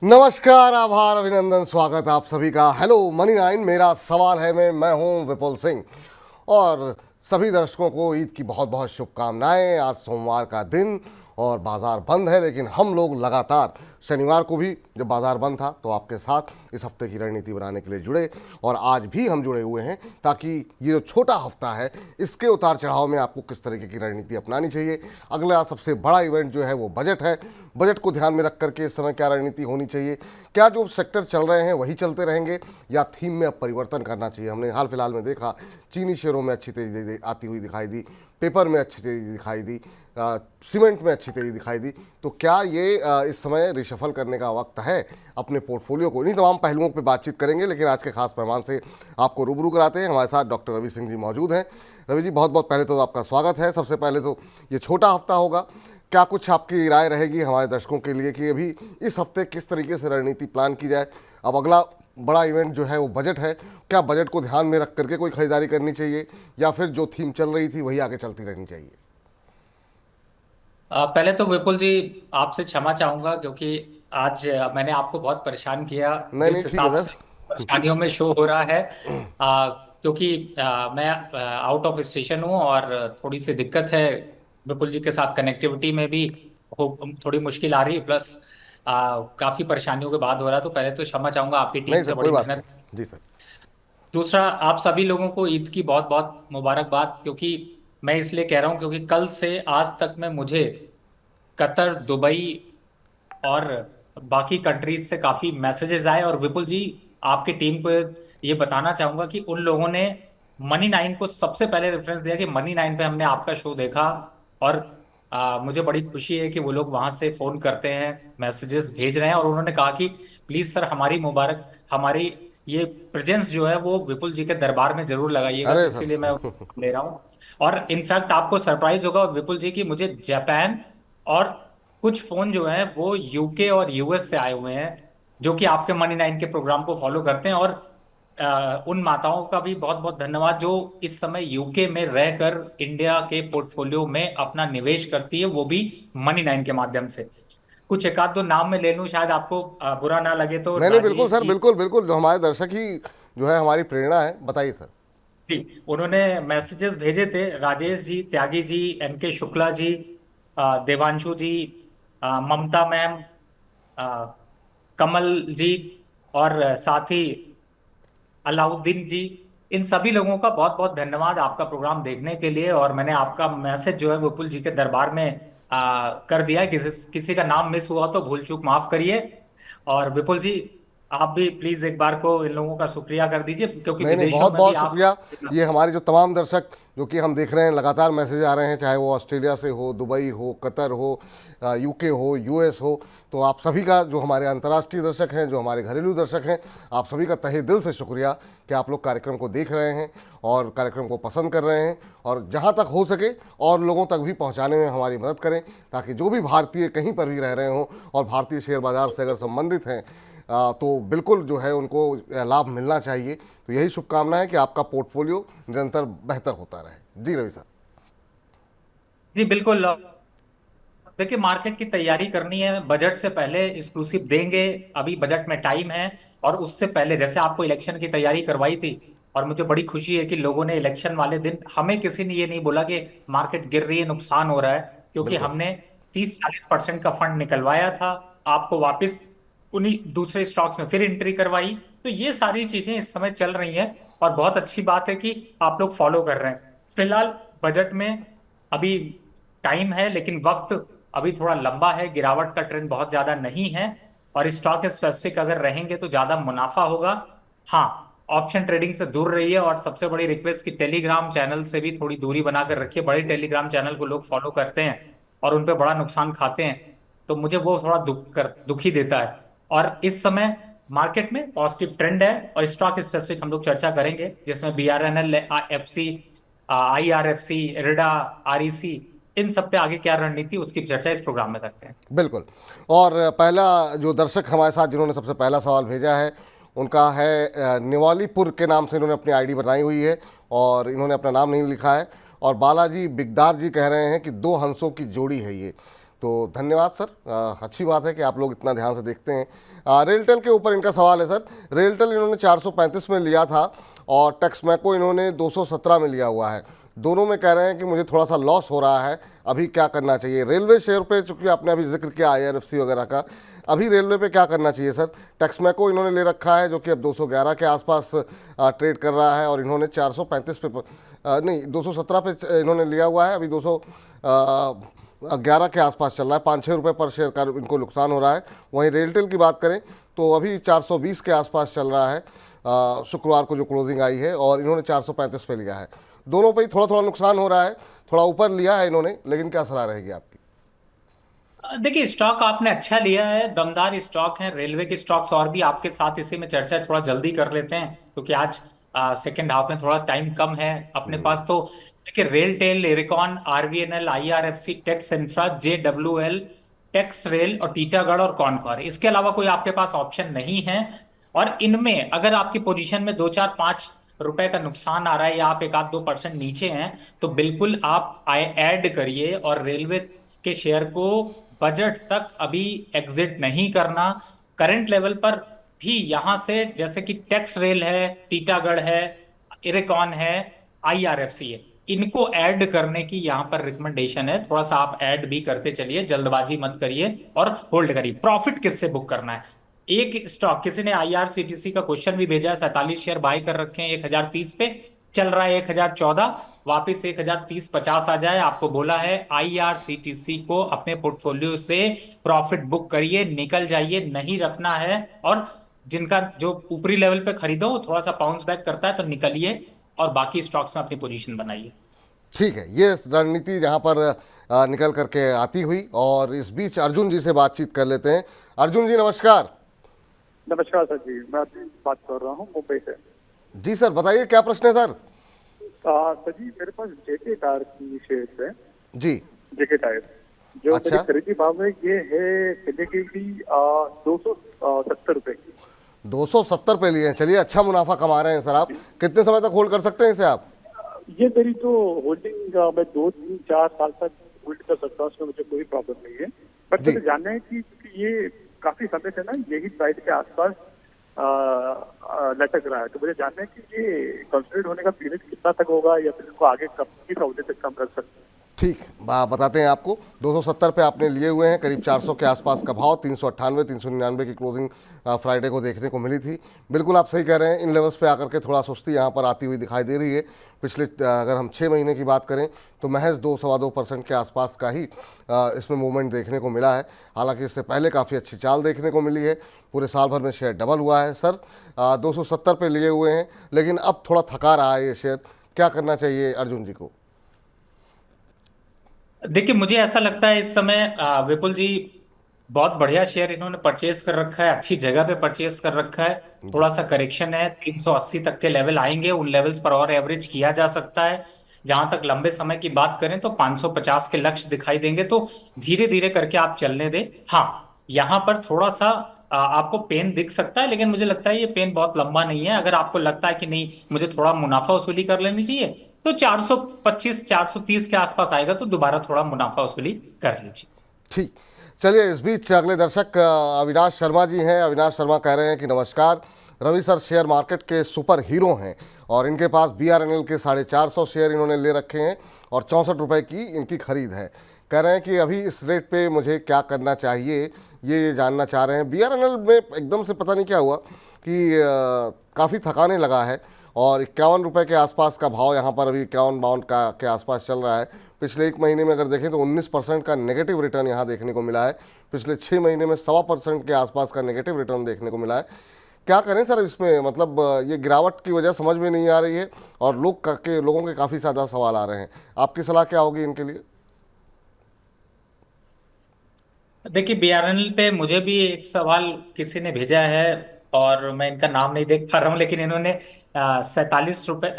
नमस्कार, आभार, अभिनंदन, स्वागत आप सभी का। हेलो मनी 9, मेरा सवाल है मैं हूं विपुल सिंह और सभी दर्शकों को ईद की बहुत बहुत शुभकामनाएं। आज सोमवार का दिन और बाज़ार बंद है, लेकिन हम लोग लगातार शनिवार को भी जब बाज़ार बंद था तो आपके साथ इस हफ्ते की रणनीति बनाने के लिए जुड़े और आज भी हम जुड़े हुए हैं ताकि ये जो छोटा हफ्ता है इसके उतार चढ़ाव में आपको किस तरीके की रणनीति अपनानी चाहिए। अगला सबसे बड़ा इवेंट जो है वो बजट है। बजट को ध्यान में रख करके इस समय क्या रणनीति होनी चाहिए, क्या जो सेक्टर चल रहे हैं वही चलते रहेंगे या थीम में अब परिवर्तन करना चाहिए। हमने हाल फिलहाल में देखा चीनी शेयरों में अच्छी तेजी आती हुई दिखाई दी, पेपर में अच्छी तेजी दिखाई दी, सीमेंट में अच्छी तेजी दिखाई दी। तो क्या ये इस समय रिशफल करने का वक्त है अपने पोर्टफोलियो को? इन्हीं तमाम पहलुओं पर बातचीत करेंगे, लेकिन आज के खास मेहमान से आपको रूबरू कराते हैं। हमारे साथ डॉक्टर रवि सिंह जी मौजूद हैं। रवि जी, बहुत बहुत पहले तो आपका स्वागत है। सबसे पहले तो ये छोटा हफ्ता होगा, क्या कुछ आपकी राय रहेगी हमारे दर्शकों के लिए कि अभी इस हफ्ते किस तरीके से रणनीति प्लान की जाए? अब अगला बड़ा इवेंट जो है वो बजट है, क्या बजट को ध्यान में रख करके कोई खरीदारी करनी चाहिए या फिर जो थीम चल रही थी वही आगे चलती रहनी चाहिए? पहले तो विपुल जी आपसे क्षमा चाहूंगा क्योंकि आज मैंने आपको बहुत परेशान किया। नहीं नहीं, जिस ठीक है हिसाब सर। से परेशानियों में शो हो रहा है, क्योंकि मैं आउट ऑफ स्टेशन हूँ और थोड़ी सी दिक्कत है विपुल जी के साथ, कनेक्टिविटी में भी थोड़ी मुश्किल आ रही है, प्लस काफी परेशानियों के बाद हो रहा है। तो पहले तो क्षमा चाहूंगा, आपकी टीम नहीं से सर, कोई बड़ी बात मेहनत। नहीं जी सर। दूसरा, आप सभी लोगों को ईद की बहुत बहुत मुबारकबाद। क्योंकि मैं इसलिए कह रहा हूँ क्योंकि कल से आज तक में मुझे कतर, दुबई और बाकी कंट्रीज से काफी मैसेजेस आए। और विपुल जी, आपकी टीम को ये बताना चाहूंगा कि उन लोगों ने मनी 9 को सबसे पहले रेफरेंस दिया कि मनी 9 पे हमने आपका शो देखा। और मुझे बड़ी खुशी है कि वो लोग वहां से फोन करते हैं, मैसेजेस भेज रहे हैं, और उन्होंने कहा कि प्लीज सर, हमारी मुबारक, हमारी ये प्रेजेंस जो है वो विपुल जी के दरबार में जरूर लगाइएगा। अरे तो इसीलिए मैं सर ले रहा हूँ। और इनफैक्ट आपको सरप्राइज होगा विपुल जी की मुझे जापान और कुछ फोन जो हैं वो यूके और यूएस से आए हुए हैं, जो कि आपके मनी 9 के प्रोग्राम को फॉलो करते हैं। और उन माताओं का भी बहुत बहुत धन्यवाद जो इस समय यूके में रहकर इंडिया के पोर्टफोलियो में अपना निवेश करती है, वो भी मनी 9 के माध्यम से। कुछ एक आध दो नाम मैं ले लूं, शायद आपको बुरा ना लगे। तो नहीं नहीं, बिल्कुल राजेश सर, जी, बिल्कुल बिल्कुल, जो हमारे दर्शक ही जो है हमारी प्रेरणा है, बताइए सर। जी उन्होंने मैसेजेस भेजे थे। राजेश जी, त्यागी जी, एनके शुक्ला जी, देवांशु जी, ममता मैम, अ, कमल जी, और साथ ही अलाउद्दीन जी, इन सभी लोगों का बहुत बहुत धन्यवाद आपका प्रोग्राम देखने के लिए। और मैंने आपका मैसेज जो है विपुल जी के दरबार में कर दिया है। किसी किसी का नाम मिस हुआ तो भूल चूक माफ करिए। और विपुल जी, आप भी प्लीज एक बार को इन लोगों का शुक्रिया कर दीजिए, क्योंकि नहीं नहीं, विदेशों बहुत में भी बहुत आप। शुक्रिया। ये हमारे जो तमाम दर्शक जो कि हम देख रहे हैं लगातार मैसेज आ रहे हैं, चाहे वो ऑस्ट्रेलिया से हो, दुबई हो, कतर हो, यूके हो, यूएस हो, तो आप सभी का, जो हमारे अंतर्राष्ट्रीय दर्शक हैं, जो हमारे घरेलू दर्शक हैं, आप सभी का तहे दिल से शुक्रिया कि आप लोग कार्यक्रम को देख रहे हैं और कार्यक्रम को पसंद कर रहे हैं और जहाँ तक हो सके और लोगों तक भी पहुँचाने में हमारी मदद करें, ताकि जो भी भारतीय कहीं पर भी रह रहे हों और भारतीय शेयर बाज़ार से अगर संबंधित हैं तो बिल्कुल जो है उनको लाभ मिलना चाहिए। तो यही शुभकामना है कि आपका पोर्टफोलियो निरंतर बेहतर होता रहे। जी रवि सर। जी बिल्कुल। देखिए, मार्केट की तैयारी करनी है, बजट से पहले एक्सक्लूसिव देंगे। अभी बजट में टाइम है। और उससे पहले जैसे आपको इलेक्शन की तैयारी करवाई थी, और मुझे बड़ी खुशी है कि लोगों ने इलेक्शन वाले दिन, हमें किसी ने ये नहीं बोला कि मार्केट गिर रही है, नुकसान हो रहा है, क्योंकि बिल्कुल हमने 30-40% का फंड निकलवाया था, आपको वापस उन्हीं दूसरे स्टॉक्स में फिर एंट्री करवाई। तो ये सारी चीजें इस समय चल रही हैं और बहुत अच्छी बात है कि आप लोग फॉलो कर रहे हैं। फिलहाल बजट में अभी टाइम है, लेकिन वक्त अभी थोड़ा लंबा है, गिरावट का ट्रेंड बहुत ज्यादा नहीं है, और स्टॉक स्पेसिफिक अगर रहेंगे तो ज्यादा मुनाफा होगा। हाँ, ऑप्शन ट्रेडिंग से दूर रहिए, और सबसे बड़ी रिक्वेस्ट कि टेलीग्राम चैनल से भी थोड़ी दूरी बनाकर रखिए। बड़े टेलीग्राम चैनल को लोग फॉलो करते हैं और उन पे बड़ा नुकसान खाते हैं, तो मुझे वो थोड़ा दुखी देता है। और इस समय मार्केट में पॉजिटिव ट्रेंड है, और स्टॉक स्पेसिफिक हम लोग चर्चा करेंगे, जिसमें BRNL, FC, IRFC, IRDA, REC, इन सब पे आगे क्या रणनीति, उसकी चर्चा इस प्रोग्राम में करते हैं। बिल्कुल। और पहला जो दर्शक हमारे साथ जिन्होंने सबसे पहला सवाल भेजा है उनका है निवालीपुर के नाम से इन्होंने अपनी आईडी बनाई हुई है और इन्होंने अपना नाम नहीं लिखा है। और बालाजी बिगदार जी कह रहे हैं कि दो हंसों की जोड़ी है ये। तो धन्यवाद सर, अच्छी बात है कि आप लोग इतना ध्यान से देखते हैं। रेलटेल के ऊपर इनका सवाल है सर। रेलटेल इन्होंने 435 में लिया था और टेक्समैको इन्होंने 217 में लिया हुआ है। दोनों में कह रहे हैं कि मुझे थोड़ा सा लॉस हो रहा है, अभी क्या करना चाहिए? रेलवे शेयर पे चूंकि आपने अभी जिक्र किया आईआरएफसी वगैरह का, अभी रेलवे पे क्या करना चाहिए सर? टेक्समैको इन्होंने ले रखा है जो कि अब 211 के आसपास ट्रेड कर रहा है और इन्होंने 435 पे नहीं 217 पे इन्होंने लिया हुआ है। अभी 211 के आसपास चल रहा है, 5-6 रुपये पर शेयर का इनको नुकसान हो रहा है। वहीं रेलटेल की बात करें तो अभी 420 के आसपास चल रहा है, शुक्रवार को जो क्लोजिंग आई है, और इन्होंने 435 पे लिया है। दोनों पे ही थोड़ा थोड़ा नुकसान हो रहा है, थोड़ा ऊपर लिया है इन्होंने, लेकिन क्या सलाह रहेगी आपकी? देखिए, स्टॉक आपने अच्छा लिया है, दमदार स्टॉक है रेलवे के स्टॉक्स। और भी आपके साथ इसी में चर्चा थोड़ा जल्दी कर लेते हैं क्योंकि आज सेकंड हाफ में थोड़ा टाइम कम है अपने पास। तो देखिए, RailTel, Ircon, RVNL, IRFC, टेक्स इंफ्रा, जेडब्ल्यूएल, टेक्स रेल और टीटागढ़ और कॉनकॉर, इसके अलावा कोई आपके पास ऑप्शन नहीं है। और इनमें अगर आपकी पोजीशन में 2-4-5 रुपए का नुकसान आ रहा है या आप 1-2% नीचे हैं, तो बिल्कुल आप ऐड करिए और रेलवे के शेयर को बजट तक अभी एग्जिट नहीं करना। करंट लेवल पर भी यहां से, जैसे कि टेक्स रेल है, टीटागढ़ है, इरेकॉन है, आईआरएफसी है, इनको ऐड करने की यहां पर रिकमेंडेशन है। थोड़ा सा आप ऐड भी करते चलिए, जल्दबाजी मत करिए और होल्ड करिए। प्रॉफिट किससे बुक करना है? एक स्टॉक, किसी ने आईआरसीटीसी का क्वेश्चन भी भेजा है, 47 शेयर बाय कर रखे हैं 1030 पे, चल रहा है 1014, वापिस 1030-50 आ जाए। आपको बोला है आईआरसीटीसी को अपने पोर्टफोलियो से प्रॉफिट बुक करिए, निकल जाइए, नहीं रखना है। और जिनका जो ऊपरी लेवल पे खरीदो थोड़ा सा बाउंस बैक करता है तो निकलिए और बाकी स्टॉक्स में अपनी पोजीशन बनाइए। ठीक है, ये रणनीति यहाँ पर निकल करके आती हुई, और इस बीच अर्जुन जी से बातचीत कर लेते हैं। अर्जुन जी नमस्कार। नमस्कार सर जी, मैं बात कर रहा हूँ मुंबई से। जी सर, बताइए क्या प्रश्न है सर? सर जी, मेरे पास जेके टायर की शेयर्स है। जी। जेके टायर जो अच्छा। मेरी खरीदी भाव है ये है सिंडिकेटली 270 रुपए की। 270 पे लिए हैं, चलिए अच्छा मुनाफा कमा रहे हैं सर आप। कितने समय तक होल्ड कर सकते हैं इसे आप? ये मेरी तो होल्डिंग मैं 2-3-4 साल तक होल्ड कर सकता हूँ, उसमें मुझे कोई प्रॉब्लम नहीं है। बट जी। मुझे जानना है कि ये काफी समय से ना यही प्राइस के आसपास लटक रहा है, तो मुझे जानना है कि ये कंसोलिडेट होने का पीरियड कितना तक होगा या फिर इसको आगे कब किस अवधि तक कम कर सकते हैं? ठीक, बताते हैं आपको। 270 पे आपने लिए हुए हैं, करीब 400 के आसपास का भाव, 398 399 की क्लोजिंग फ्राइडे को देखने को मिली थी। बिल्कुल आप सही कह रहे हैं, इन लेवल्स पे आकर के थोड़ा सुस्ती यहाँ पर आती हुई दिखाई दे रही है। पिछले अगर हम 6 महीने की बात करें तो महज 2-2.25% के आसपास का ही इसमें मूवमेंट देखने को मिला है। हालांकि इससे पहले काफ़ी अच्छी चाल देखने को मिली है, पूरे साल भर में शेयर डबल हुआ है सर। 270 पे लिए हुए हैं, लेकिन अब थोड़ा थका रहा है ये शेयर, क्या करना चाहिए अर्जुन जी को? देखिए, मुझे ऐसा लगता है इस समय विपुल जी, बहुत बढ़िया शेयर इन्होंने परचेस कर रखा है, अच्छी जगह पे परचेस कर रखा है। थोड़ा सा करेक्शन है, 380 तक के लेवल आएंगे, उन लेवल्स पर और एवरेज किया जा सकता है। जहां तक लंबे समय की बात करें तो 550 के लक्ष्य दिखाई देंगे, तो धीरे धीरे करके आप चलने दें। हाँ, यहाँ पर थोड़ा सा आपको पेन दिख सकता है, लेकिन मुझे लगता है ये पेन बहुत लंबा नहीं है। अगर आपको लगता है कि नहीं, मुझे थोड़ा मुनाफा वसूली कर लेनी चाहिए, तो 425 430 के आसपास आएगा तो दोबारा थोड़ा मुनाफा वसूली कर लीजिए। ठीक, चलिए इस बीच अगले दर्शक अविनाश शर्मा जी हैं। अविनाश शर्मा कह रहे हैं कि नमस्कार रवि सर, शेयर मार्केट के सुपर हीरो हैं और इनके पास BRNL के 450 शेयर इन्होंने ले रखे हैं और 64 रुपये की इनकी खरीद है। कह रहे हैं कि अभी इस रेट पे मुझे क्या करना चाहिए, ये जानना चाह रहे हैं। BRNL में एकदम से पता नहीं क्या हुआ कि काफ़ी थकाने लगा है और 51 रुपये के आसपास का भाव यहाँ पर अभी 51-52 का के आसपास चल रहा है। पिछले एक महीने में अगर देखें तो 19% का नेगेटिव रिटर्न यहाँ देखने को मिला है। पिछले 6 महीने में 1.25% के आसपास का नेगेटिव रिटर्न देखने को मिला है। क्या करें सर इसमें? मतलब ये गिरावट की वजह समझ में नहीं आ रही है और लोगों के काफ़ी ज़्यादा सवाल आ रहे हैं। आपकी सलाह क्या होगी इनके लिए? देखिए, BRNL पे मुझे भी एक सवाल किसी ने भेजा है और मैं इनका नाम नहीं देख पा रहा हूँ, लेकिन इन्होंने 47 रुपये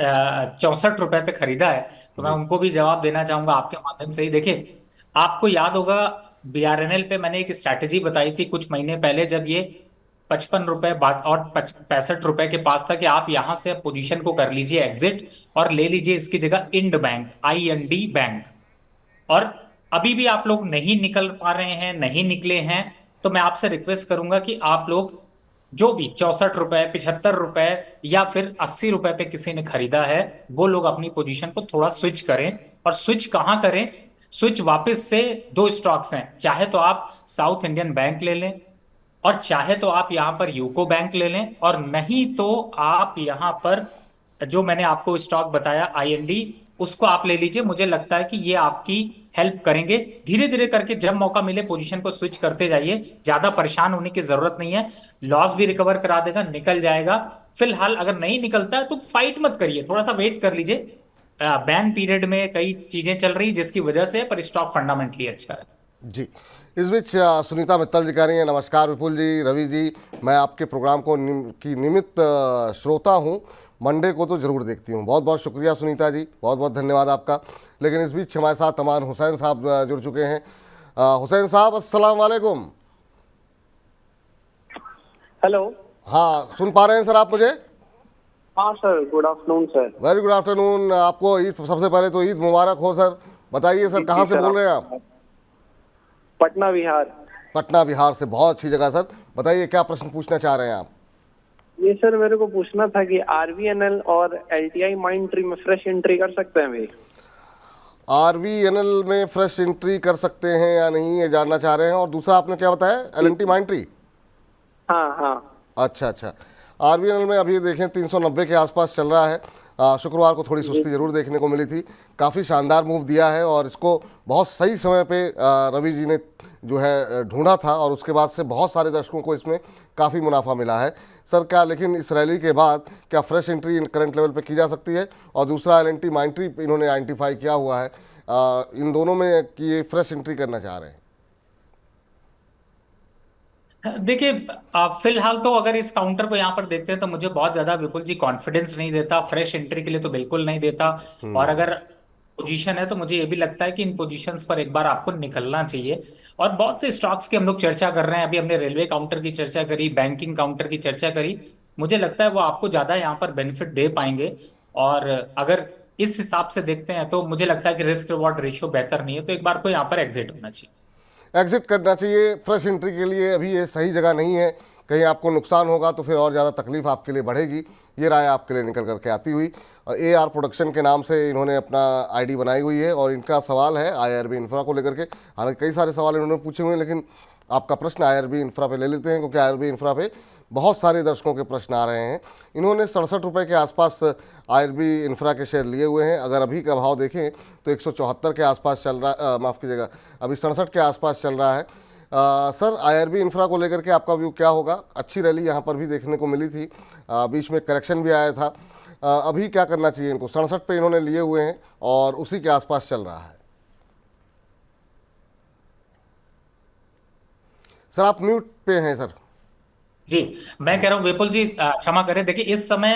64 रुपये पे खरीदा है, तो मैं जी। उनको भी जवाब देना चाहूंगा आपके माध्यम से ही। देखिए, आपको याद होगा BRNL पे मैंने एक स्ट्रैटेजी बताई थी कुछ महीने पहले, जब ये ₹55 और 65 रुपए के पास था कि आप यहां से पोजीशन को कर लीजिए एग्जिट और ले लीजिए इसकी जगह इंड बैंक, IND बैंक। और अभी भी आप लोग नहीं निकल पा रहे हैं, नहीं निकले हैं, तो मैं आपसे रिक्वेस्ट करूंगा कि आप लोग जो भी ₹64, ₹75 या फिर ₹80 पे किसी ने खरीदा है, वो लोग अपनी पोजीशन को थोड़ा स्विच करें। और स्विच कहाँ करें? स्विच वापस से दो स्टॉक्स हैं, चाहे तो आप साउथ इंडियन बैंक ले लें और चाहे तो आप यहां पर यूको बैंक ले लें, और नहीं तो आप यहां पर जो मैंने आपको स्टॉक बताया IND, उसको आप ले लीजिए। मुझे लगता है कि ये आपकी हेल्प करेंगे। धीरे धीरे करके जब मौका मिले पोजीशन को स्विच करते जाइए, ज्यादा परेशान होने की जरूरत नहीं है। लॉस भी रिकवर करा देगा, निकल जाएगा। फिलहाल अगर नहीं निकलता है तो फाइट मत करिए, थोड़ा सा वेट कर लीजिए। बैन पीरियड में कई चीजें चल रही जिसकी वजह से, पर स्टॉक फंडामेंटली अच्छा है। जी, इस बीच सुनीता मित्तल जी कह रही हैं, नमस्कार विपुल जी, रवि जी, मैं आपके प्रोग्राम को की नियमित श्रोता हूं, मंडे को तो ज़रूर देखती हूं। बहुत बहुत शुक्रिया सुनीता जी, बहुत बहुत धन्यवाद आपका। लेकिन इस बीच हमारे साथ तमान हुसैन साहब जुड़ चुके हैं। हुसैन साहब, अस्सलाम वालेकुम। हेलो। हाँ, सुन पा रहे हैं सर आप मुझे? हाँ sir, good afternoon sir. Very good afternoon. आपको ईद, सबसे पहले तो ईद मुबारक हो सर। बताइए सर, कहाँ से बोल रहे हैं आप? पटना बिहार। पटना बिहार से, बहुत अच्छी जगह सर। बताइए क्या प्रश्न पूछना चाह रहे हैं आप? ये सर मेरे को पूछना था कि RVNL और LTI माइंड ट्री में फ्रेश एंट्री कर सकते हैं भाई? RVNL में फ्रेश एंट्री कर सकते हैं या नहीं, ये जानना चाह रहे हैं। और दूसरा आपने क्या बताया, LNT माइंड ट्री? हाँ हाँ। अच्छा अच्छा। RVNL में अभी देखें 390 के आसपास चल रहा है। शुक्रवार को थोड़ी सुस्ती ज़रूर देखने को मिली थी। काफ़ी शानदार मूव दिया है और इसको बहुत सही समय पे रवि जी ने जो है ढूंढा था, और उसके बाद से बहुत सारे दर्शकों को इसमें काफ़ी मुनाफा मिला है सर। क्या लेकिन इस रैली के बाद क्या फ्रेश एंट्री करंट लेवल पे की जा सकती है? और दूसरा LNT माइंड ट्री इन्होंने आइडेंटिफाई किया हुआ है, इन दोनों में कि ये फ्रेश एंट्री करना चाह रहे हैं। देखिए, फिलहाल तो अगर इस काउंटर को यहाँ पर देखते हैं तो मुझे बहुत ज्यादा विपुल जी कॉन्फिडेंस नहीं देता, फ्रेश एंट्री के लिए तो बिल्कुल नहीं देता। और अगर पोजीशन है तो मुझे ये भी लगता है कि इन पोजीशंस पर एक बार आपको निकलना चाहिए। और बहुत से स्टॉक्स की हम लोग चर्चा कर रहे हैं, अभी हमने रेलवे काउंटर की चर्चा करी, बैंकिंग काउंटर की चर्चा करी। मुझे लगता है वो आपको ज्यादा यहाँ पर बेनिफिट दे पाएंगे। और अगर इस हिसाब से देखते हैं तो मुझे लगता है कि रिस्क रिवॉर्ड रेशियो बेहतर नहीं है, तो एक बार को यहाँ पर एग्जिट होना चाहिए। एग्जिट करना चाहिए फ्रेश एंट्री के लिए। अभी ये सही जगह नहीं है, कहीं आपको नुकसान होगा तो फिर और ज़्यादा तकलीफ आपके लिए बढ़ेगी। ये राय आपके लिए निकल करके आती हुई। AR प्रोडक्शन के नाम से इन्होंने अपना ID बनाई हुई है और इनका सवाल है IRB इंफ्रा को लेकर के। हालांकि कई सारे सवाल इन्होंने पूछे हुए हैं, लेकिन आपका प्रश्न IRB इंफ्रा पे ले लेते हैं, क्योंकि IRB इंफ्रा पे बहुत सारे दर्शकों के प्रश्न आ रहे हैं। इन्होंने 67 रुपये के आसपास IRB इंफ्रा के शेयर लिए हुए हैं। अगर अभी का भाव देखें तो 174 के आसपास चल रहा, माफ़ कीजिएगा, अभी 67 के आसपास चल रहा है। सर, IRB इंफ्रा को लेकर के आपका व्यू क्या होगा? अच्छी रैली यहाँ पर भी देखने को मिली थी, बीच में करेक्शन भी आया था। अभी क्या करना चाहिए इनको? 67 पे इन्होंने लिए हुए हैं और उसी के आसपास चल रहा है। सर आप म्यूट पे हैं सर। जी, मैं कह रहा हूँ विपुल जी, क्षमा करें। देखिए इस समय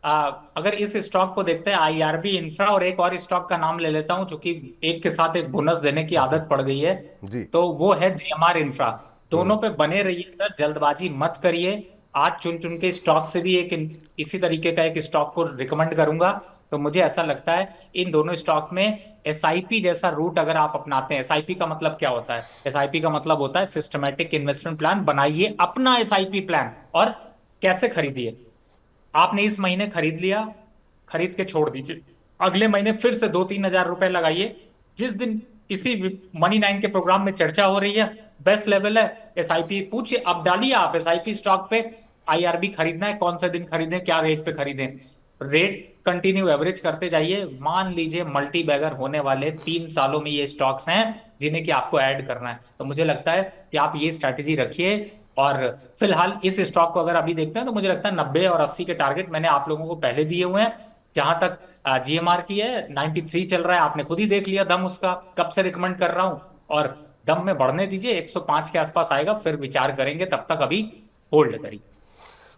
अगर इस स्टॉक को देखते हैं, IRB इंफ्रा, और एक और स्टॉक का नाम ले लेता हूं जो कि एक के साथ एक बोनस देने की आदत पड़ गई है, जी। तो वो है GMR इंफ्रा। दोनों पे बने रहिए सर, जल्दबाजी मत करिए। आज चुन चुन के स्टॉक से भी एक इसी तरीके का एक स्टॉक को रिकमेंड करूंगा। तो मुझे ऐसा लगता है इन दोनों स्टॉक में SIP जैसा रूट अगर आप अपनाते हैं। SIP का मतलब क्या होता है? SIP का मतलब होता है सिस्टमैटिक इन्वेस्टमेंट प्लान। बनाइए अपना SIP प्लान और कैसे खरीदिए। आपने इस महीने खरीद लिया, खरीद के छोड़ दीजिए, अगले महीने फिर से 2-3 हज़ार रुपए लगाइए। जिस दिन इसी Money9 के प्रोग्राम में चर्चा हो रही है, बेस्ट लेवल है SIP, पूछिए, अब डालिए आप SIP स्टॉक पे। IRB खरीदना है, कौन से दिन खरीदें, क्या रेट पे खरीदें, रेट कंटिन्यू एवरेज करते जाइए। मान लीजिए मल्टी बैगर होने वाले 3 सालों में ये स्टॉक्स हैं जिन्हें कि आपको ऐड करना है। तो मुझे लगता है कि आप ये स्ट्रैटेजी रखिए। और फिलहाल इस स्टॉक को अगर अभी देखते हैं तो मुझे लगता है 90 और 80 के टारगेट मैंने आप लोगों को पहले दिए हुए हैं। जहां तक GMR की है, 93 चल रहा है, आपने खुद ही देख लिया दम उसका, कब से रिकमेंड कर रहा हूं। और दम में बढ़ने दीजिए, 105 के आसपास आएगा फिर विचार करेंगे, तब तक अभी होल्ड करिए।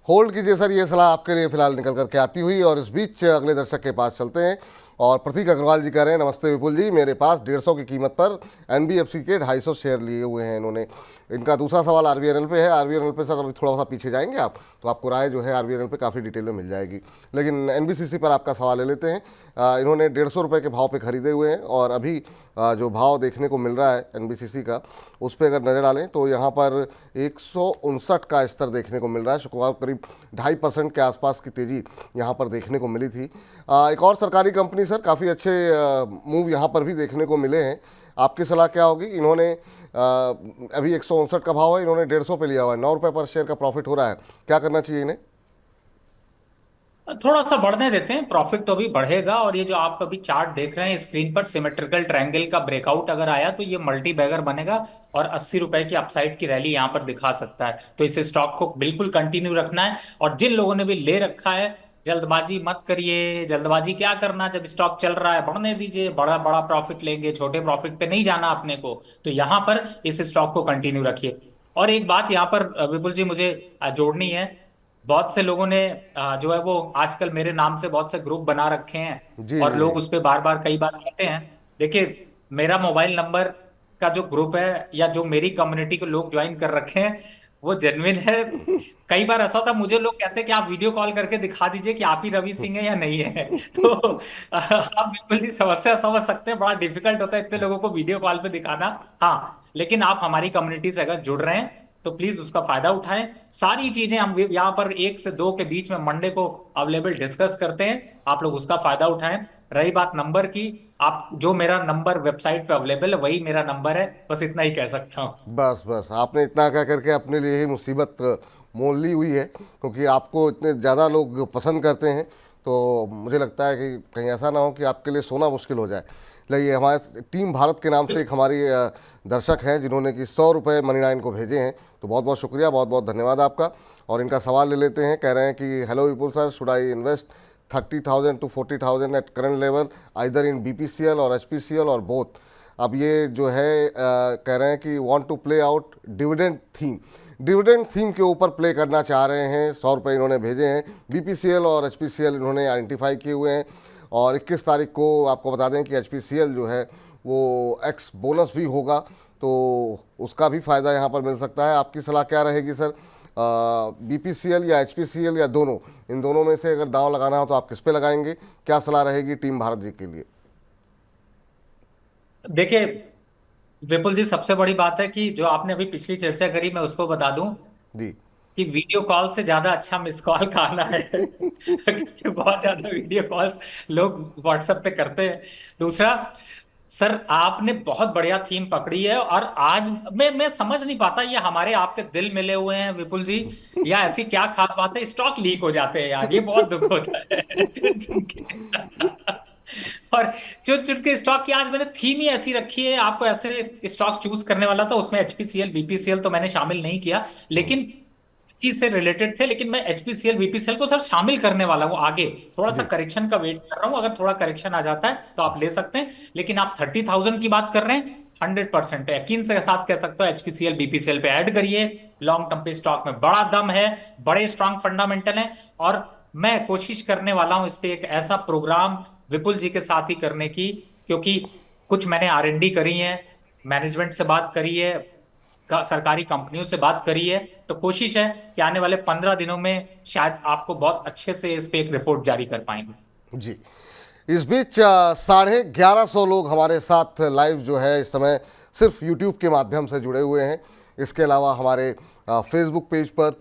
होल्ड कीजिए सर, ये सलाह आपके लिए फिलहाल निकल करके आती हुई। और इस बीच अगले दर्शक के पास चलते हैं। और प्रतीक अग्रवाल जी कह रहे हैं नमस्ते विपुल जी, मेरे पास 150 की कीमत पर एनबीएफसी के 250 शेयर लिए हुए हैं इन्होंने। इनका दूसरा सवाल आरवीएनएल पे है। आरवीएनएल पे सर अभी थोड़ा सा पीछे जाएंगे आप, तो आपको राय जो है आरवीएनएल पे काफ़ी डिटेल में मिल जाएगी, लेकिन एनबीसीसी पर आपका सवाल ले लेते हैं। इन्होंने 150 रुपये के भाव पे खरीदे हुए हैं और अभी जो भाव देखने को मिल रहा है एनबीसीसी का, उस पर अगर नज़र डालें तो यहाँ पर 159 का स्तर देखने को मिल रहा है। शुक्रवार करीब 2.5% के आसपास की तेज़ी यहाँ पर देखने को मिली थी। एक और सरकारी कंपनी सर, काफ़ी अच्छे मूव यहाँ पर भी देखने को मिले हैं। आपकी सलाह क्या होगी? इन्होंने अभी 159 का भाव है, इन्होंने 150 पे लिया हुआ है, 9 रुपये पर शेयर का प्रॉफिट हो रहा है, क्या करना चाहिए इन्हें? थोड़ा सा बढ़ने देते हैं, प्रॉफिट तो अभी बढ़ेगा। और ये जो आप अभी चार्ट देख रहे हैं स्क्रीन पर, सिमेट्रिकल ट्रायंगल का ब्रेकआउट अगर आया तो ये मल्टी बैगर बनेगा और 80 रुपए की अपसाइड की रैली यहाँ पर दिखा सकता है। तो इस स्टॉक को बिल्कुल कंटिन्यू रखना है। और जिन लोगों ने भी ले रखा है, जल्दबाजी मत करिए। जल्दबाजी क्या करना, जब स्टॉक चल रहा है बढ़ने दीजिए, बड़ा बड़ा प्रॉफिट लेंगे, छोटे प्रॉफिट पे नहीं जाना अपने को। तो यहाँ पर इस स्टॉक को कंटिन्यू रखिए। और एक बात यहाँ पर विपुल जी मुझे जोड़नी है। बहुत से लोगों ने जो है वो आजकल मेरे नाम से बहुत से ग्रुप बना रखे हैं जी और जी लोग जी। उस पर बार बार कई बार कहते हैं। देखिए, मेरा मोबाइल नंबर का जो ग्रुप है या जो मेरी कम्युनिटी के लोग ज्वाइन कर रखे हैं वो जेन्युइन है। कई बार ऐसा होता है, मुझे लोग कहते हैं कि आप वीडियो कॉल करके दिखा दीजिए कि आप ही रवि सिंह है या नहीं है। तो आप बिल्कुल जी समस्या समझ सकते हैं, बड़ा डिफिकल्ट होता है इतने लोगों को वीडियो कॉल पे दिखाना। हाँ, लेकिन आप हमारी कम्युनिटी से अगर जुड़ रहे हैं तो प्लीज उसका फायदा उठाएं। सारी चीजें हम यहाँ पर 1 से 2 के बीच में मंडे को अवेलेबल डिस्कस करते हैं, आप लोग उसका फायदा उठाएं। रही बात नंबर की, आप जो मेरा नंबर वेबसाइट पे अवेलेबल है वही मेरा नंबर है, बस इतना ही कह सकता हूँ। बस बस आपने इतना कह करके अपने लिए ही मुसीबत मोल ली हुई है, क्योंकि आपको इतने ज़्यादा लोग पसंद करते हैं, तो मुझे लगता है कि कहीं ऐसा ना हो कि आपके लिए सोना मुश्किल हो जाए। लेकिन हमारे टीम भारत के नाम से एक हमारी दर्शक हैं जिन्होंने कि 100 रुपये मनी9 को भेजे हैं, तो बहुत बहुत शुक्रिया, बहुत बहुत धन्यवाद आपका। और इनका सवाल ले लेते हैं। कह रहे हैं कि hello Vipul sir, should I invest 30,000 to 40,000 at current level either in BPCL और एचपीसीएल और बोथ? अब ये जो है कह रहे हैं कि want to play out dividend theme के ऊपर प्ले करना चाह रहे हैं। 100 रुपये इन्होंने भेजे हैं। बीपीसीएल और एचपीसीएल इन्होंने आइडेंटिफाई किए हुए हैं। और 21 तारीख को आपको बता दें कि एचपीसीएल जो है वो एक्स बोनस भी होगा, तो उसका भी फ़ायदा यहाँ पर मिल सकता है। आपकी सलाह क्या रहेगी सर? बीपीसीएल या एचपीसीएल या दोनों, इन दोनों में से अगर दांव लगाना हो तो आप किस पे लगाएंगे? क्या सलाह रहेगी टीम भारत जी के लिए? देखिए विपुल जी, सबसे बड़ी बात है कि जो आपने अभी पिछली चर्चा करी, मैं उसको बता दूं जी कि वीडियो कॉल से ज्यादा अच्छा मिस कॉल का आना है। क्योंकि बहुत ज्यादा वीडियो कॉल्स लोग व्हाट्सएप पे करते हैं। दूसरा, सर आपने बहुत बढ़िया थीम पकड़ी है। और आज मैं समझ नहीं पाता, ये हमारे आपके दिल मिले हुए हैं विपुल जी, या ऐसी क्या खास बात है? स्टॉक लीक हो जाते हैं यार, ये बहुत दुख होता है। चुन चुन के और चुन चुन के स्टॉक की आज मैंने थीम ही ऐसी रखी है। आपको ऐसे स्टॉक चूज करने वाला था, उसमें एचपीसीएल बीपीसीएल तो मैंने शामिल नहीं किया, लेकिन चीज से रिलेटेड थे। लेकिन मैं एचपीसीएल बीपीसीएल को सर शामिल करने वाला हूं आगे। थोड़ा सा जी करेक्शन का वेट कर रहा हूं, अगर थोड़ा करेक्शन आ जाता है तो आप ले सकते हैं। लेकिन आप 30,000 की बात कर रहे हैं, 100% यकीन से साथ कह सकते हो एचपीसीएल बीपीसीएल पे ऐड करिए। लॉन्ग टर्म पे स्टॉक में बड़ा दम है, बड़े स्ट्रांग फंडामेंटल है। और मैं कोशिश करने वाला हूं इस पे एक ऐसा प्रोग्राम विपुल जी के साथ ही करने की, क्योंकि कुछ मैंने आरएनडी करी है, मैनेजमेंट से बात करी है, सरकारी कंपनियों से बात करी है। तो कोशिश है कि आने वाले 15 दिनों में शायद आपको बहुत अच्छे से इस पे एक रिपोर्ट जारी कर पाएंगे। जी। इस बीच 1150 लोग हमारे साथ लाइव जो है इस समय सिर्फ यूट्यूब के माध्यम से जुड़े हुए हैं। इसके अलावा हमारे फेसबुक पेज पर,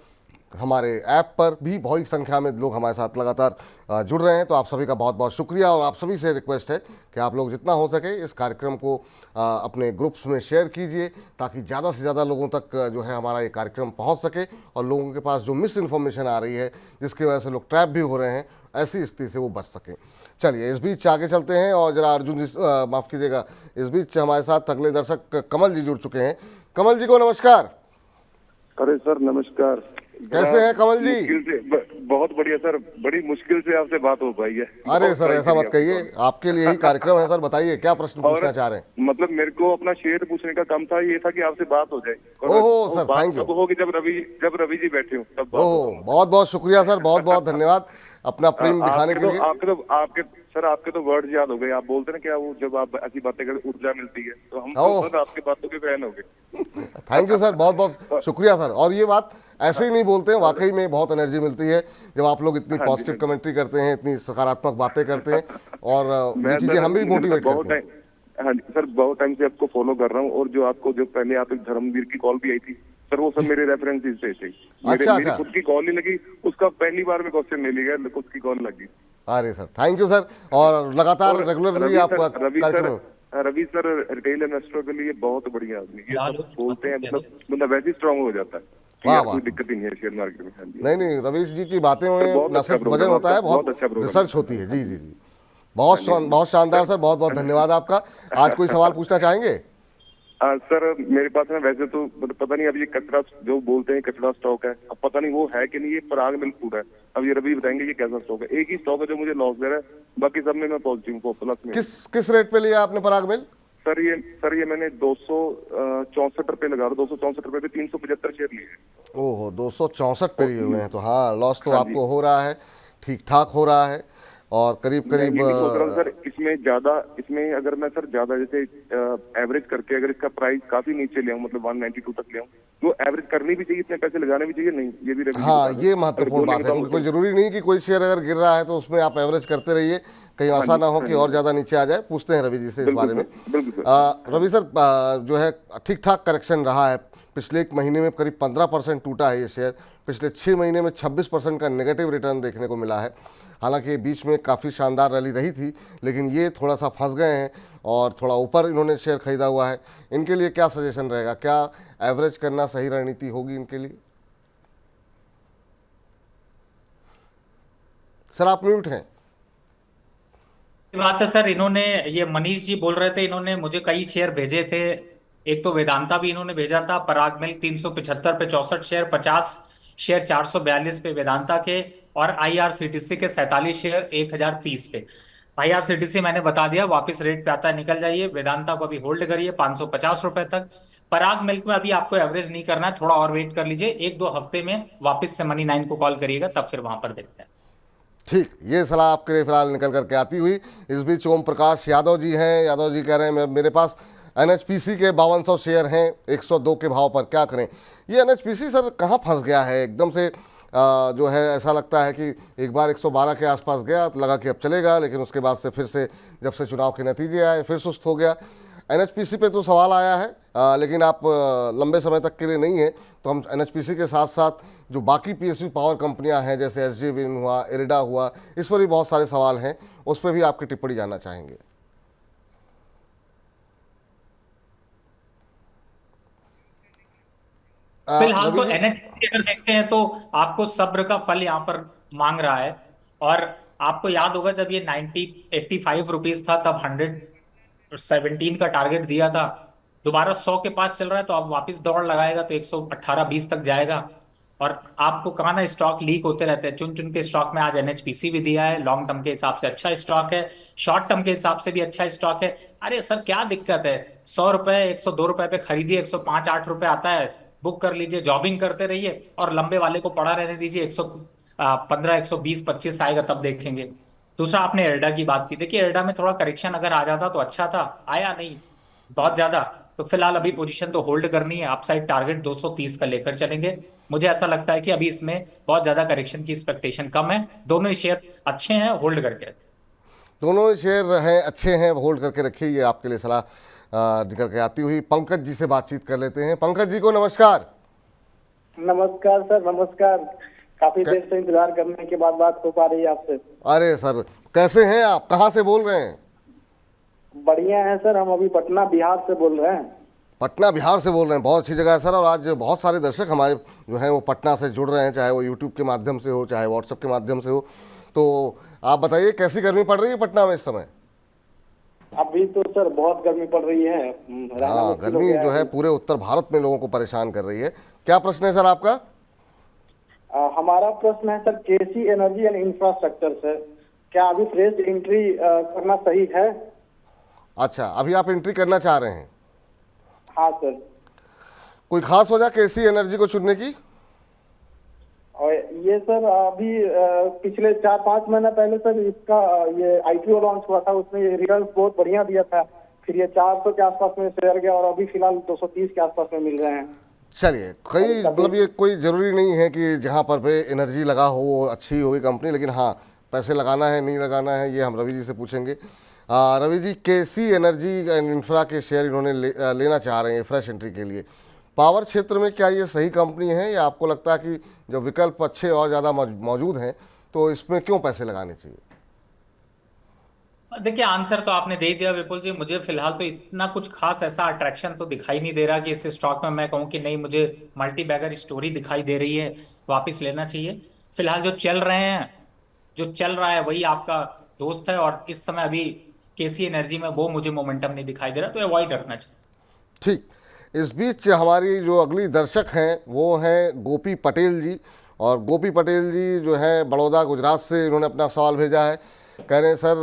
हमारे ऐप पर भी बहुत संख्या में लोग हमारे साथ लगातार जुड़ रहे हैं। तो आप सभी का बहुत बहुत शुक्रिया। और आप सभी से रिक्वेस्ट है कि आप लोग जितना हो सके इस कार्यक्रम को अपने ग्रुप्स में शेयर कीजिए, ताकि ज़्यादा से ज़्यादा लोगों तक जो है हमारा ये कार्यक्रम पहुंच सके। और लोगों के पास जो मिस इन्फॉर्मेशन आ रही है, जिसकी वजह से लोग ट्रैप भी हो रहे हैं, ऐसी स्थिति से वो बच सकें। चलिए इस बीच आगे चलते हैं। और जरा अर्जुन जी, माफ़ कीजिएगा, इस बीच हमारे साथ अगले दर्शक कमल जी जुड़ चुके हैं। कमल जी को नमस्कार। अरे सर नमस्कार। कैसे हैं कमल जी? मुश्किल से, बहुत बढ़िया सर, बड़ी मुश्किल से आपसे बात हो पाई है। अरे सर ऐसा मत कहिए, आपके लिए ही कार्यक्रम है सर। बताइए क्या प्रश्न पूछना चाह रहे हैं? मतलब मेरे को अपना शेयर पूछने का काम था, ये था कि आपसे बात हो जाए। ओहो सर, थैंक यू। होगी जब रवि जी बैठे हो तब बात ओह, बहुत बहुत शुक्रिया सर, बहुत बहुत धन्यवाद। अपना प्रेम दिखाने के लिए। आपके तो वर्ड याद हो गए। आप बोलते ना क्या, वो जब आप ऐसी बातें करते ऊर्जा मिलती है, तो हम ओह। तो सर आपकी बातों के फैन हो गए। थैंक यू सर, बहुत बहुत शुक्रिया सर। और ये बात ऐसे ही नहीं बोलते हैं, वाकई में बहुत एनर्जी मिलती है जब आप लोग इतनी हाँ जी, पॉजिटिव हाँ जी। कमेंट्री करते हैं, इतनी सकारात्मक बातें करते हैं, और ये मैं चीज़ें सर हम भी मुझे मोटिवेट बहुत करती हैं। टाइम, हाँ जी सर, बहुत टाइम से आपको फॉलो कर रहा हूँ। और जो आपको जो पहले आप एक धर्मवीर की कॉल भी आई थी सर, वो सब मेरे रेफरेंसेस से थे। अच्छा, मेरी अच्छा। खुद की कॉल नहीं लगी, उसका पहली बार में क्वेश्चन नहीं लिया, खुद की कॉल लगी। अरे सर, थैंक यू सर। और लगातार और रेगुलरली आप कार्यक्रम। रवि सर रिटेल इन्वेस्टर के लिए बहुत बढ़िया आदमी। ये फिलहाल सब बोलते हैं, मतलब बंदा वैसे ही स्ट्रांग हो जाता है कि वाह यार वाह। कोई दिक्कत ही नहीं है शेयर मार्केट में। हाँ जी। नहीं नहीं, रवीश जी की बातें में बहुत न अच्छा सिर्फ वजन प्रोग्राम होता है, आपका, बहुत बहुत अच्छा प्रोग्राम रिसर्च है। होती है। जी जी जी, हाँ जी। बहुत शानदार सर, बहुत बहुत धन्यवाद आपका। आज कोई सवाल पूछना चाहेंगे? सर मेरे पास ना वैसे तो मतलब पता नहीं, अब ये कचरा जो बोलते हैं कचरा स्टॉक है, अब पता नहीं वो है कि नहीं, ये पराग मिल्क फूड है। अब ये रवि बताएंगे ये कैसा स्टॉक है। एक ही स्टॉक है जो मुझे लॉस दे रहा है, बाकी सब में मैं पॉजिटिव हूँ, प्लस में। किस रेट पे लिया आपने पराग मिल? सर ये मैंने 264 रुपए लगा रहा, 264 रुपए पे 375 शेयर लिए हैं। ओहो, 264 पे लिए हुए हैं, तो हाँ, लॉस तो हाँ जी। आपको हो रहा है, ठीक ठाक हो रहा है। और करीब मैं करीब ये भी सोच रहा हूँ सर, इसमें अगर मैं सर ज्यादा जैसे एवरेज करके अगर इसका प्राइस काफी नीचे ले आऊं, मतलब 192 तक ले आऊं, तो एवरेज करनी भी चाहिए, इतने पैसे लगाने भी चाहिए। नहीं, ये भी रवि जी हाँ, बता दें। ये अगर महत्वपूर्ण बात बोलेंगे है, तो क्योंकि कोई ज़रूरी नहीं कि कोई शेयर अगर गिर रहा है तो उसमें आप एवरेज करते रहिए, कहीं हाँ ऐसा जी, ना हो हाँ कि जी। और ज़्यादा नीचे आ जाए। पूछते हैं रवि जी से इस बिल्कुल बारे में। सर, बिल्कुल सर। रवि सर, जो है ठीक ठाक करेक्शन रहा है। पिछले एक महीने में करीब 15% टूटा है ये शेयर। पिछले 6 महीने में 26% का नेगेटिव रिटर्न देखने को मिला है। हालांकि बीच में काफ़ी शानदार रैली रही थी, लेकिन ये थोड़ा सा फंस गए हैं और थोड़ा ऊपर इन्होंने शेयर खरीदा हुआ है। इनके लिए क्या सजेशन रहेगा? क्या एवरेज करना सही रणनीति होगी इनके लिए? सर आप म्यूट हैं। बात है सर, इन्होंने, ये मनीष जी बोल रहे थे, इन्होंने मुझे कई शेयर भेजे थे। एक तो वेदांता भी इन्होंने भेजा था, पराग मिल्क 375 पे 64 शेयर, 50 शेयर 442 पे वेदांता के, और आईआरसीटीसी के 47 शेयर 1030 पे। आईआरसीटीसी मैंने बता दिया, वापस रेट पे आता है निकल जाइए। वेदांता को अभी होल्ड करिए 550 रुपए तक। पराग मिल्क में अभी आपको एवरेज नहीं करना है, थोड़ा और वेट कर लीजिए, 1-2 हफ्ते में वापस से मनी 9 को कॉल करिएगा, तब फिर वहां पर देखते हैं। ठीक, ये सलाह आपके लिए फिलहाल निकल करके आती हुई। इस बीच ओम प्रकाश यादव जी हैं। यादव जी कह रहे हैं मेरे पास एनएचपीसी के 5200 शेयर हैं 102 के भाव पर, क्या करें? ये एनएचपीसी सर कहाँ फंस गया है एकदम से? जो है ऐसा लगता है कि एक बार 112 के आसपास गया तो लगा कि अब चलेगा, लेकिन उसके बाद से फिर से जब से चुनाव के नतीजे आए फिर सुस्त हो गया। एनएचपीसी पे तो सवाल आया है, लेकिन आप लंबे समय तक के लिए नहीं है, तो हम एनएचपीसी के साथ साथ जो बाकी पीएसयू पावर कंपनियां हैं जैसे एसजेवीएन हुआ, इरिडा हुआ, इस पर भी बहुत सारे सवाल हैं, उस पर भी आपकी टिप्पणी जानना चाहेंगे। फिलहाल रवि तो जी। एनएचपीसी अगर देखते हैं तो आपको सब्र का फल यहाँ पर मांग रहा है। और आपको याद होगा जब ये 85 रुपीज था, तब 117 का टारगेट दिया था। दोबारा 100 के पास चल रहा है, तो अब वापस दौड़ लगाएगा तो 118-20 तक जाएगा। और आपको कहा ना, स्टॉक लीक होते रहते हैं, चुन चुन के स्टॉक में आज एनएचपीसी भी दिया है। लॉन्ग टर्म के हिसाब से अच्छा स्टॉक है, शॉर्ट टर्म के हिसाब से भी अच्छा स्टॉक है। अरे सर क्या दिक्कत है, 100 रुपए 102 रुपए पे खरीदिए, 105-8 रुपए आता है, बुक कर लीजिए, जॉबिंग करते रहिए, और लंबे वाले को पड़ा रहने दीजिए। 115, 120-125 आएगा तब देखेंगे। दूसरा, आपने एर्डा की बात की, देखिए एर्डा में थोड़ा करेक्शन अगर आ जाता तो अच्छा था, आया नहीं बहुत ज्यादा। तो फिलहाल अभी पोजीशन तो होल्ड करनी है, अपसाइड टारगेट 230 का लेकर चलेंगे। मुझे ऐसा लगता है कि अभी इसमें बहुत ज्यादा करेक्शन की एक्सपेक्टेशन कम है। दोनों ही शेयर अच्छे हैं, होल्ड करके। दोनों ही शेयर हैं, अच्छे हैं, होल्ड करके रखिए, ये आपके लिए सलाह निकल के आती हुई। पंकज जी से बातचीत कर लेते हैं। पंकज जी को नमस्कार। नमस्कार सर, नमस्कार। काफी देर से इंतजार करने के बाद बात हो पा रही है आपसे। अरे सर, कैसे हैं आप? कहाँ से बोल रहे हैं? बढ़िया है सर, हम अभी पटना बिहार से बोल रहे हैं। पटना बिहार से बोल रहे हैं, बहुत अच्छी जगह है सर। और आज बहुत सारे दर्शक हमारे जो हैं वो पटना से जुड़ रहे हैं, चाहे वो यूट्यूब के माध्यम से हो, चाहे व्हाट्सएप के माध्यम से हो। तो आप बताइए, कैसी गर्मी पड़ रही है पटना में इस समय? अभी तो सर बहुत गर्मी पड़ रही है। हाँ, गर्मी जो है पूरे उत्तर भारत में लोगों को परेशान कर रही है। क्या प्रश्न है सर आपका? हमारा प्रश्न है sir, KC Energy and Infrastructure से, क्या अभी फ्रेश एंट्री करना सही है? अच्छा, अभी आप एंट्री करना चाह रहे हैं? हाँ सर। कोई खास वजह केसी एनर्जी को चुनने की? और ये सर अभी पिछले 4-5 महीना पहले सर इसका ये आईपीओ लॉन्च हुआ था, उसमें ये रिटर्न्स बहुत बढ़िया दिया था, फिर ये 400 के आसपास में शेयर गया और अभी फिलहाल 230 के आसपास में मिल रहे हैं। चलिए, कई मतलब ये कोई ज़रूरी नहीं है कि जहाँ पर पे एनर्जी लगा हो वो अच्छी होगी कंपनी, लेकिन हाँ पैसे लगाना है नहीं लगाना है ये हम रवि जी से पूछेंगे। रवि जी, केसी एनर्जी एंड इंफ्रा के शेयर इन्होंने लेना चाह रहे हैं फ्रेश एंट्री के लिए। पावर क्षेत्र में क्या ये सही कंपनी है, या आपको लगता है कि जो विकल्प अच्छे और ज़्यादा मौजूद हैं तो इसमें क्यों पैसे लगाने चाहिए? देखिए, आंसर तो आपने दे दिया विपुल जी। मुझे फिलहाल तो इतना कुछ खास ऐसा अट्रैक्शन तो दिखाई नहीं दे रहा कि इस स्टॉक में मैं कहूँ कि नहीं, मुझे मल्टी बैगर स्टोरी दिखाई दे रही है, वापस लेना चाहिए। फिलहाल जो चल रहे हैं, जो चल रहा है वही आपका दोस्त है, और इस समय अभी केसी एनर्जी में वो मुझे मोमेंटम नहीं दिखाई दे रहा, तो अवॉइड रखना चाहिए। ठीक। इस बीच हमारी जो अगली दर्शक हैं वो हैं गोपी पटेल जी, और गोपी पटेल जी जो है बड़ौदा गुजरात से, इन्होंने अपना सवाल भेजा है। कह रहे हैं सर,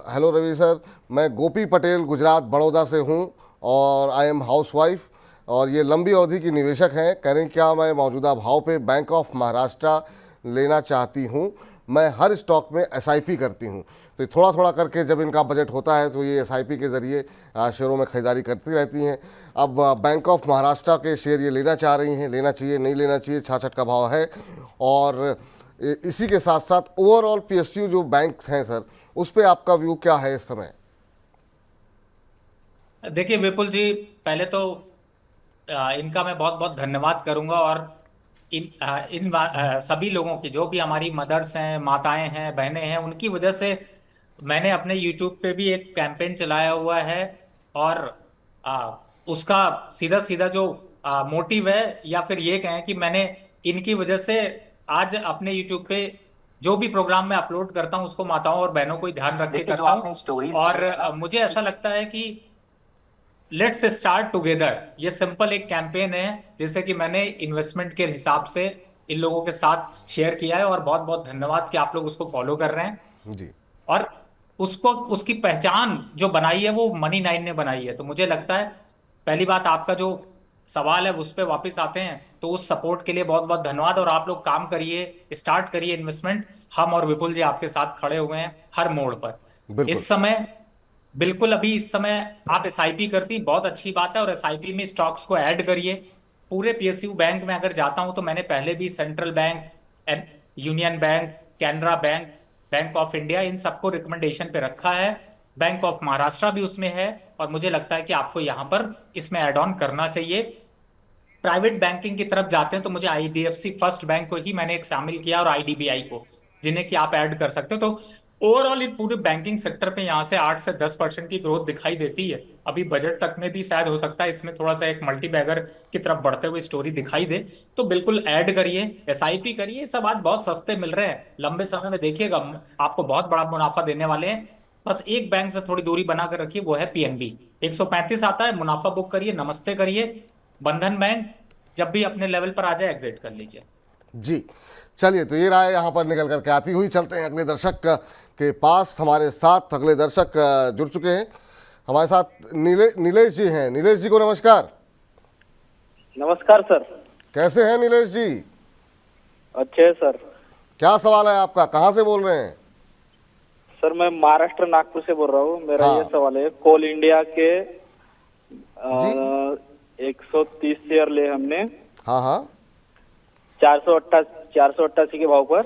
हेलो रवि सर, मैं गोपी पटेल गुजरात बड़ौदा से हूं और आई एम हाउसवाइफ और ये लंबी अवधि की निवेशक हैं। कह रहे हैं क्या मैं मौजूदा भाव पे बैंक ऑफ महाराष्ट्र लेना चाहती हूं। मैं हर स्टॉक में एसआईपी करती हूं, तो थोड़ा थोड़ा करके जब इनका बजट होता है तो ये एसआईपी के ज़रिए शेयरों में खरीदारी करती रहती हैं। अब बैंक ऑफ महाराष्ट्र के शेयर ये लेना चाह रही हैं, लेना चाहिए नहीं लेना चाहिए, 66 का भाव है। और इसी के साथ साथ ओवरऑल पीएसयू जो बैंक हैं सर, उस पर आपका व्यू क्या है इस समय? देखिए विपुल जी, पहले तो इनका मैं बहुत बहुत धन्यवाद करूंगा, और सभी लोगों की, जो भी हमारी मदर्स हैं, माताएं हैं, बहनें हैं, उनकी वजह से मैंने अपने यूट्यूब पे भी एक कैंपेन चलाया हुआ है। और उसका सीधा सीधा जो मोटिव है, या फिर ये कहें कि मैंने इनकी वजह से आज अपने यूट्यूब पे जो भी प्रोग्राम मैं अपलोड करता हूं उसको माताओं और बहनों को ही ध्यान रख के करता हूं। और मुझे ऐसा लगता है कि लेट्स स्टार्ट टुगेदर, ये सिंपल एक कैंपेन है जिसे कि मैंने इन्वेस्टमेंट के हिसाब से इन लोगों के साथ शेयर किया है, और बहुत बहुत धन्यवाद कि आप लोग उसको फॉलो कर रहे हैं। जी। और उसको, उसकी पहचान जो बनाई है वो मनी 9 ने बनाई है। तो मुझे लगता है, पहली बात, आपका जो सवाल है उस पर वापस आते हैं, तो उस सपोर्ट के लिए बहुत बहुत धन्यवाद। और आप लोग काम करिए, स्टार्ट करिए इन्वेस्टमेंट। हम और विपुल जी आपके साथ खड़े हुए हैं हर मोड़ पर। बिल्कुल। इस समय बिल्कुल, अभी इस समय आप एसआईपी करती, बहुत अच्छी बात है, और एसआईपी में स्टॉक्स को ऐड करिए। पूरे पीएसयू बैंक में अगर जाता हूं तो मैंने पहले भी central bank, union bank, Canara bank, bank of India, इन सबको रिकमेंडेशन पे रखा है। बैंक ऑफ महाराष्ट्र भी उसमें है, और मुझे लगता है कि आपको यहाँ पर इसमें ऐड ऑन करना चाहिए। प्राइवेट बैंकिंग की तरफ जाते हैं तो मुझे आईडीएफसी फर्स्ट बैंक को ही मैंने एक शामिल किया, और आईडीबीआई को, जिन्हें कि आप ऐड कर सकते हो। तो ओवरऑल इन पूरे बैंकिंग सेक्टर पे यहाँ से 8 से 10% की ग्रोथ दिखाई देती है। अभी बजट तक में भी शायद हो सकता है इसमें थोड़ा सा एक मल्टी बैगर की तरफ बढ़ते हुए स्टोरी दिखाई दे। तो बिल्कुल ऐड करिए, एसआईपी करिए, सब आज बहुत सस्ते मिल रहे हैं। लंबे समय में देखिएगा आपको बहुत बड़ा मुनाफा देने वाले हैं। बस एक बैंक से थोड़ी दूरी बनाकर रखिए, वो है पीएनबी। 135 आता है, मुनाफा बुक करिए, नमस्ते करिए। बंधन बैंक जब भी अपने लेवल पर आ जाए एग्जिट कर लीजिए। जी। चलिए, तो ये राय यहाँ पर निकल करके आती हुई, चलते हैं अगले दर्शक के पास। हमारे साथ अगले दर्शक जुड़ चुके हैं। हमारे साथ नीलेश जी हैं। नीलेश जी को नमस्कार। नमस्कार सर। कैसे हैं नीलेश जी? अच्छे है सर। क्या सवाल है आपका, कहाँ से बोल रहे हैं? सर मैं महाराष्ट्र नागपुर से बोल रहा हूँ। मेरा हाँ। ये सवाल है, कोल इंडिया के जी। 130 शेयर ले हमने, हाँ हाँ, 488 के भाव पर,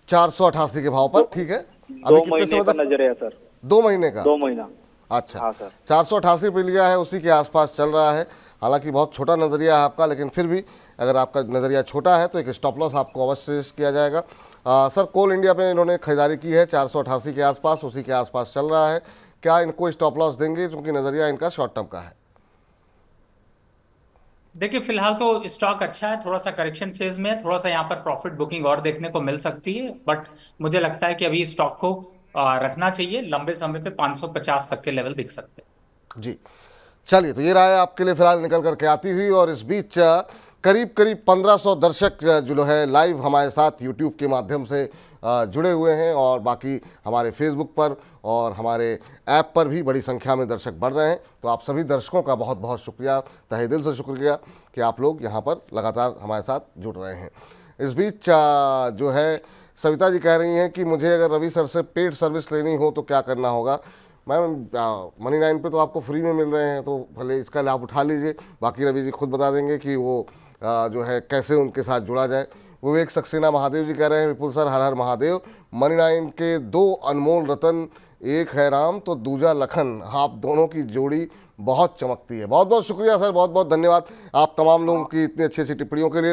488 के भाव पर। ठीक है, 2 महीने का नजरिया सर। 2 महीने का? 2 महीना। अच्छा। हाँ सर। 488 पे लिया है, उसी के आसपास चल रहा है। हालांकि बहुत छोटा नज़रिया है आपका, लेकिन फिर भी अगर आपका नज़रिया छोटा है तो एक स्टॉप लॉस आपको अवश्य किया जाएगा। सर, कोल इंडिया पे इन्होंने खरीदारी की है 488 के आसपास, उसी के आसपास चल रहा है। क्या इनको स्टॉप लॉस देंगे, क्योंकि नज़रिया इनका शॉर्ट टर्म का है? देखिए, फिलहाल तो स्टॉक अच्छा है, थोड़ा सा करेक्शन फेज में है, थोड़ा सा यहाँ पर प्रॉफिट बुकिंग और देखने को मिल सकती है। बट मुझे लगता है कि अभी स्टॉक को रखना चाहिए। लंबे समय पे 550 तक के लेवल दिख सकते हैं। जी। चलिए, तो ये राय आपके लिए फिलहाल निकल करके आती हुई, और इस बीच करीब 1500 दर्शक जो है लाइव हमारे साथ यूट्यूब के माध्यम से जुड़े हुए हैं, और बाकी हमारे फेसबुक पर और हमारे ऐप पर भी बड़ी संख्या में दर्शक बढ़ रहे हैं। तो आप सभी दर्शकों का बहुत बहुत शुक्रिया, तहे दिल से शुक्रिया कि आप लोग यहाँ पर लगातार हमारे साथ जुड़ रहे हैं। इस बीच जो है सविता जी कह रही हैं कि मुझे अगर रवि सर से पेड सर्विस लेनी हो तो क्या करना होगा। मैम मनी 9 पे तो आपको फ्री में मिल रहे हैं, तो भले इसका लाभ उठा लीजिए। बाकी रवि जी खुद बता देंगे कि वो जो है कैसे उनके साथ जुड़ा जाए। विवेक सक्सेना महादेव जी कह रहे हैं विपुल सर हर हर महादेव, मनी 9 के 2 अनमोल रतन, एक है राम तो दूजा लखन, आप दोनों की जोड़ी बहुत चमकती है। बहुत बहुत शुक्रिया सर, बहुत बहुत धन्यवाद आप तमाम लोगों की इतनी अच्छी अच्छी टिप्पणियों के लिए।